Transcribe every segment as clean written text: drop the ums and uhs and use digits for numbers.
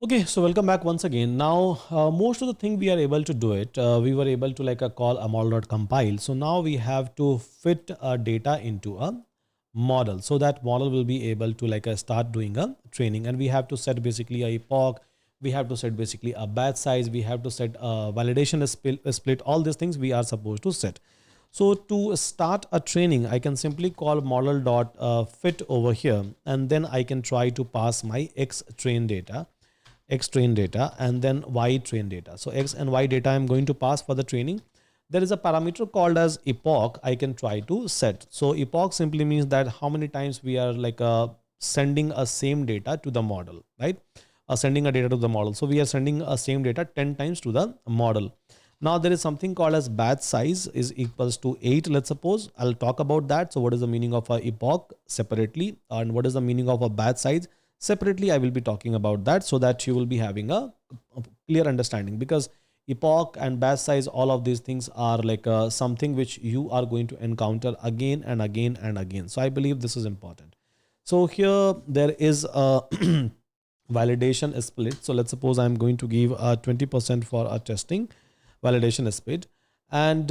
Okay, so welcome back once again. Now, most of the thing we are able to do it. We were able to call a model.compile. So now we have to fit data into a model. So that model will be able to start doing a training, and we have to set basically a epoch. We have to set basically a batch size. We have to set a validation split. All these things we are supposed to set. So to start a training, I can simply call model.fit over here, and then I can try to pass my x train data and then y train data. So x and y data I'm going to pass for the training. There is a parameter called as epoch I can try to set. So epoch simply means that how many times we are sending a same data to the model, right? Sending a data to the model. So we are sending a same data 10 times to the model. Now there is something called as batch size is equals to 8. Let's suppose I'll talk about that. So what is the meaning of a epoch separately, and what is the meaning of a batch size separately? I will be talking about that so that you will be having a clear understanding, because epoch and batch size, all of these things are something which you are going to encounter again and again and again. So I believe this is important. So here there is a validation split. So let's suppose I'm going to give a 20% for a testing validation split, and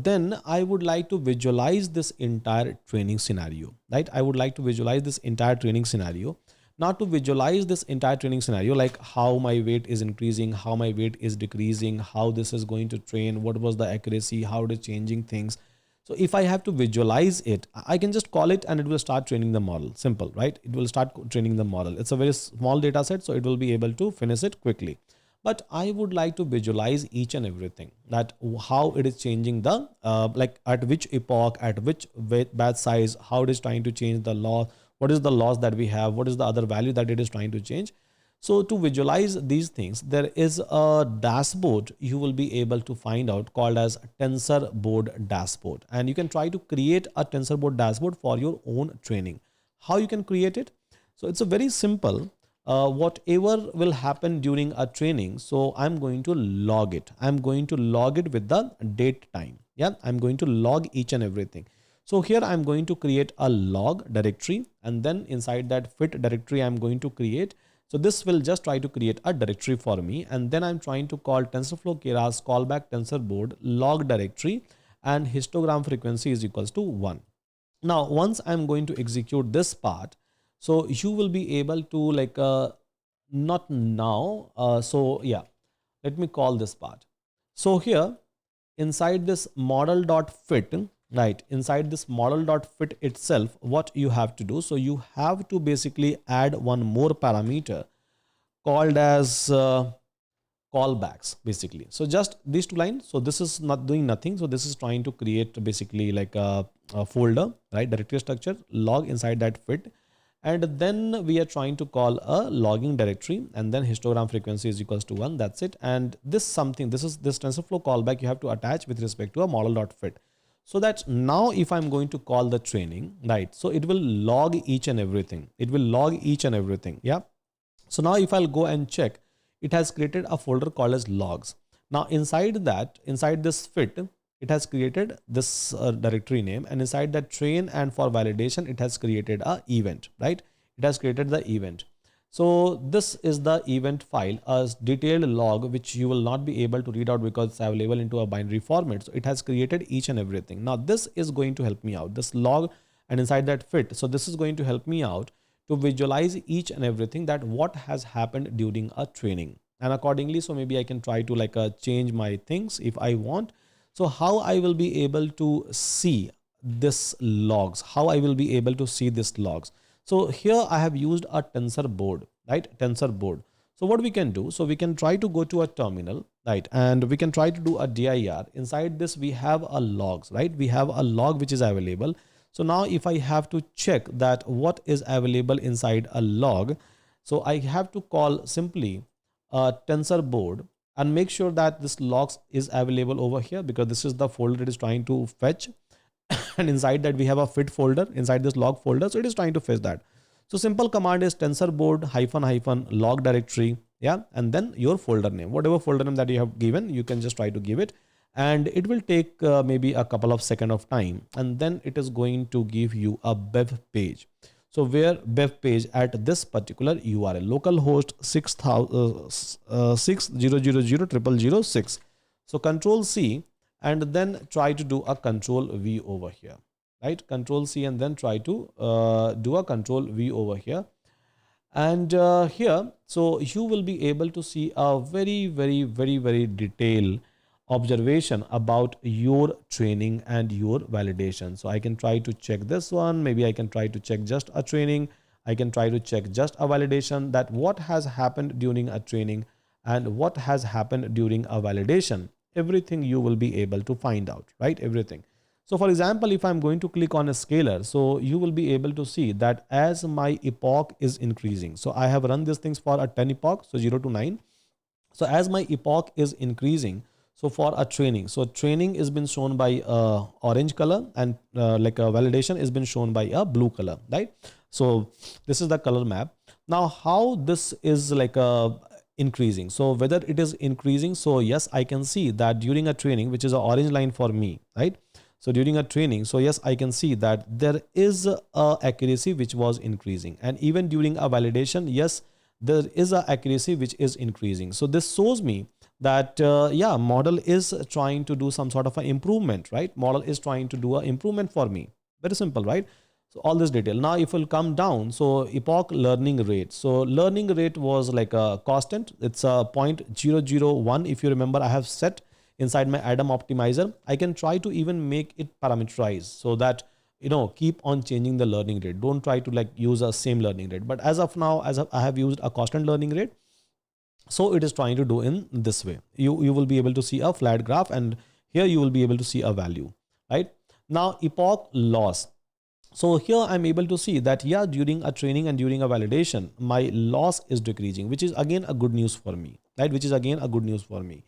then I would like to visualize this entire training scenario, right? I would like to visualize this entire training scenario. Now to visualize this entire training scenario, like how my weight is increasing, how my weight is decreasing, how this is going to train, what was the accuracy, how it is changing things. So if I have to visualize it, I can just call it and it will start training the model. Simple, right? It will start training the model. It's a very small data set, so it will be able to finish it quickly. But I would like to visualize each and everything, that how it is changing the like at which epoch, at which batch size, how it is trying to change the law, what is the loss that we have, what is the other value that it is trying to change. So to visualize these things, there is a dashboard you will be able to find out called as Tensorboard dashboard, and you can try to create a Tensorboard dashboard for your own training. How you can create it? So it's a very simple. Whatever will happen during a training, so I'm going to log it. I'm going to log it with the date time. Yeah, I'm going to log each and everything. So here I'm going to create a log directory, and then inside that fit directory I'm going to create. So this will just try to create a directory for me, and then I'm trying to call TensorFlow Keras callback Tensorboard log directory, and histogram frequency is equals to 1. Now once I'm going to execute this part, so you will be able to not now. So yeah, let me call this part. So here inside this model.fit, right, inside this model.fit itself, what you have to do, so you have to basically add one more parameter called as callbacks basically. So just these two lines. So this is not doing nothing. So this is trying to create basically like a folder, right, directory structure log inside that fit, and then we are trying to call a logging directory, and then histogram frequency is equals to 1. That's it. And this something, this is this TensorFlow callback you have to attach with respect to a model.fit, so that now if I'm going to call the training, right, so it will log each and everything. It will log each and everything. Yeah. So now if I'll go and check, it has created a folder called as logs. Now inside that, inside this fit, it has created this directory name, and inside that train and for validation, it has created a event, right? It has created the event. So this is the event file, a detailed log, which you will not be able to read out because it's available into a binary format. So it has created each and everything. Now this is going to help me out, this log and inside that fit. So this is going to help me out to visualize each and everything, that what has happened during a training, and accordingly, so maybe I can try to change my things if I want. So how I will be able to see this logs, how I will be able to see this logs. So here I have used a TensorBoard, right? TensorBoard. So what we can do, so we can try to go to a terminal, right? And we can try to do a dir. Inside this, we have a logs, right? We have a log which is available. So now if I have to check that what is available inside a log, so I have to call simply a TensorBoard and make sure that this logs is available over here, because this is the folder it is trying to fetch. And inside that we have a fit folder inside this log folder. So it is trying to fetch that. So simple command is TensorBoard -- log directory. Yeah. And then your folder name, whatever folder name that you have given, you can just try to give it. And it will take maybe a couple of seconds of time. And then it is going to give you a bev page. So where web page at this particular URL, localhost 600000006. So control C and then try to do a control V over here, right? Control C and then try to do a control V over here. And here, so you will be able to see a very detailed observation about your training and your validation. So I can try to check this one. Maybe I can try to check just a training. I can try to check just a validation, that what has happened during a training and what has happened during a validation. Everything you will be able to find out, right? Everything. So for example, if I'm going to click on a scalar, so you will be able to see that as my epoch is increasing. So I have run these things for a 10 epoch, so 0 to 9. So as my epoch is increasing, so for a training, so training is been shown by orange color, and like a validation is been shown by a blue color, right? So this is the color map. Now how this is like increasing, so whether it is increasing, so yes, I can see that during a training, which is an orange line for me, right? So during a training, so yes, I can see that there is a accuracy which was increasing, and even during a validation, yes, there is a accuracy which is increasing. So this shows me that yeah, model is trying to do some sort of an improvement, right? Model is trying to do an improvement for me. Very simple, right? So all this detail. Now if we'll come down, so epoch learning rate. So learning rate was like a constant. It's a 0.001. If you remember, I have set inside my Adam optimizer. I can try to even make it parameterized so that, you know, keep on changing the learning rate. Don't try to like use a same learning rate. But as of now, as I have used a constant learning rate, so it is trying to do in this way. You will be able to see a flat graph, and here you will be able to see a value, right? Now epoch loss. So here I'm able to see that, yeah, during a training and during a validation, my loss is decreasing, which is again a good news for me, right? Which is again a good news for me.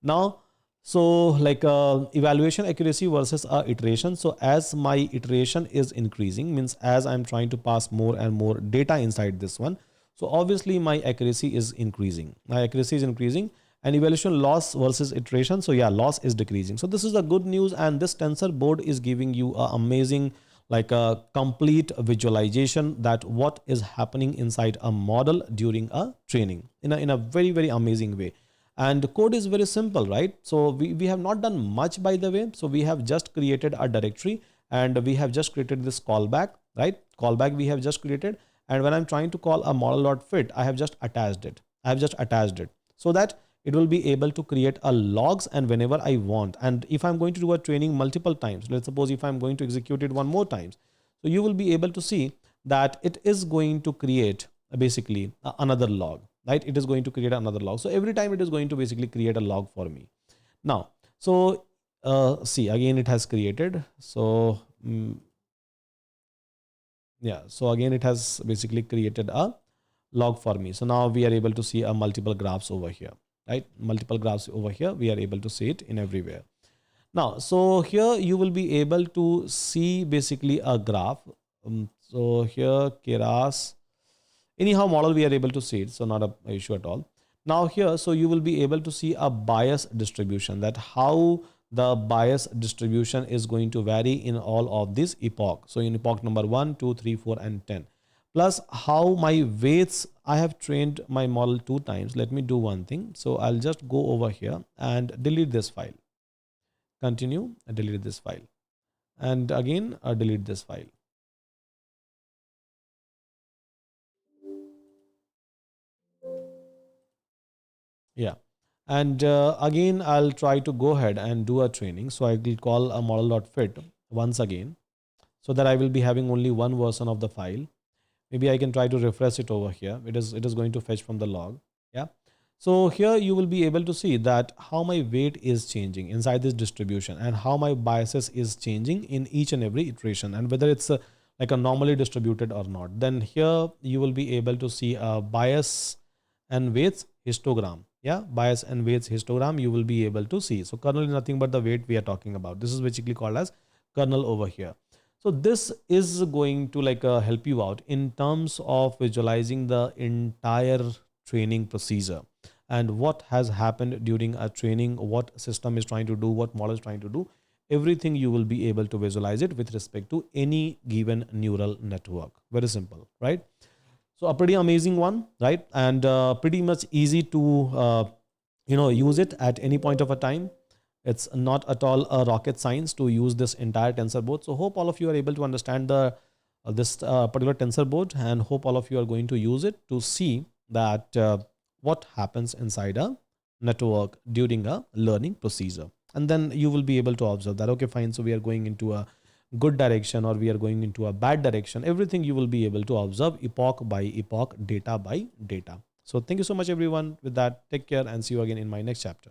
Now, so like evaluation accuracy versus iteration. So as my iteration is increasing, means as I'm trying to pass more and more data inside this one, so obviously my accuracy is increasing. My accuracy is increasing. And evaluation loss versus iteration. So yeah, loss is decreasing. So this is the good news. And this TensorBoard is giving you an amazing, like a complete visualization that what is happening inside a model during a training in a very amazing way. And the code is very simple, right? So we have not done much, by the way. So we have just created a directory, and we have just created this callback, right? Callback we have just created. And when I'm trying to call a model.fit, I have just attached it. I have just attached it so that it will be able to create a logs and whenever I want. And if I'm going to do a training multiple times, let's suppose if I'm going to execute it one more times, so you will be able to see that it is going to create basically another log, right? It is going to create another log. So every time it is going to basically create a log for me. Now, so see, again, it has created. So yeah, so again, it has basically created a log for me. So now we are able to see a multiple graphs over here, right? Multiple graphs over here. We are able to see it in everywhere. Now, so here you will be able to see basically a graph. So here Keras, anyhow model we are able to see it. So not a issue at all. Now here, so you will be able to see a bias distribution, that how the bias distribution is going to vary in all of these epoch. So in epoch number 1, 2, 3, 4, and 10. Plus how my weights, I have trained my model 2 times. Let me do one thing. So I'll just go over here and delete this file. Continue, delete this file. And again, delete this file. Yeah. And again, I'll try to go ahead and do a training. So I will call a model.fit once again, so that I will be having only one version of the file. Maybe I can try to refresh it over here. It is going to fetch from the log. Yeah. So here you will be able to see that how my weight is changing inside this distribution, and how my biases is changing in each and every iteration, and whether it's like a normally distributed or not. Then here you will be able to see a bias and weights histogram. Yeah, bias and weights histogram you will be able to see. So kernel is nothing but the weight we are talking about. This is basically called as kernel over here. So this is going to like help you out in terms of visualizing the entire training procedure and what has happened during a training, what system is trying to do, what model is trying to do. everything you will be able to visualize it with respect to any given neural network. Very simple, right? So a pretty amazing one, right? And pretty much easy to use it at any point of a time. It's not at all a rocket science to use this entire tensor board. So hope all of you are able to understand the this particular tensor board, and hope all of you are going to use it to see that what happens inside a network during a learning procedure. And then you will be able to observe that, okay, fine, so we are going into a good direction or we are going into a bad direction. Everything you will be able to observe epoch by epoch, data by data. So thank you so much everyone. With that, take care and see you again in my next chapter.